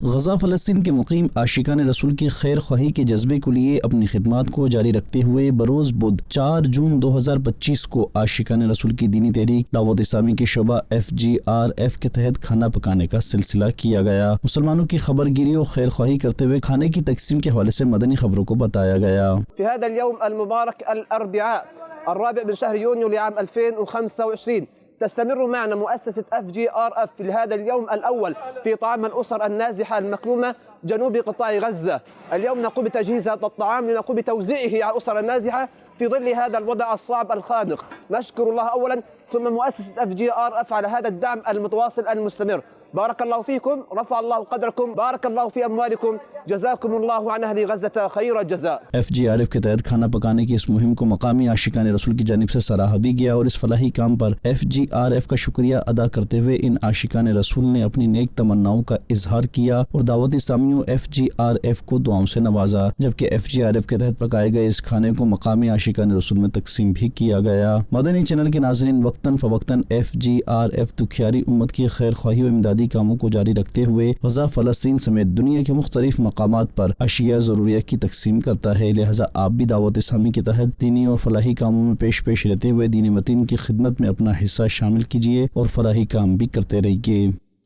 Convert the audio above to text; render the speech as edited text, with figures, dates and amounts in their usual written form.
गजा फ़लस्तीन के मुकीम आशिकान रसूल की खैर ख्वाही के जज्बे के लिए अपनी खिदमात को जारी रखते हुए बरोज़ बुध 4 जून 2025 को आशिकान रसूल की दीनी तहरीक दावत इस्लामी के शोबा FGRF के तहत खाना पकाने का सिलसिला किया गया। मुसलमानों की खबरगिरी और खैर ख्वाही करते हुए खाने की तकसीम के हवाले से मदनी खबरों को बताया गया। تستمر معنا مؤسسة FGRF في هذا اليوم الأول في طعام الأسر النازحة المكلومة جنوب قطاع غزة. اليوم نقوم بتجهيز هذا الطعام لنقوم بتوزيعه على الأسر النازحة في ظل هذا الوضع الصعب الخانق. نشكر الله أولا ثم مؤسسة FGRF على هذا الدعم المتواصل المستمر. بارك الله فيكم، رفع الله قدركم، بارك الله في أموالكم، जज़ाकुम अल्लाहु अन अहली गज़्ज़ा खैर जज़ा। FGRF के तहत खाना पकाने की इस मुहिम को मकामी आशिकान रसूल की जानिब से सराहा भी गया और इस फलाही काम पर FGRF का शुक्रिया अदा करते हुए इन आशिकान रसूल ने अपनी नेक तमन्नाओं का इजहार किया और दावत इस्लामियों FGRF को दुआओं से नवाजा। जबकि FGRF के तहत पकाए गए इस खाने को मकामी आशिकान रसूल में तकसीम भी किया गया। मदनी चैनल के नाज़रीन, वक्तन फ़वक्तन FGRF दुखियारी उम्मत की खैर ख्वाही और इमदादी कामों को जारी रखते हुए गजा फ़लस्तीन समेत दुनिया के मुख्तलिफ मकामात पर अशिया ज़रूरिया की तकसीम करता है। लिहाजा आप भी दावत इस्लामी के तहत दीनी और फलाही कामों में पेश रहते हुए दीनी मतीन की खिदमत में अपना हिस्सा शामिल कीजिए और फलाही काम भी करते रहिए।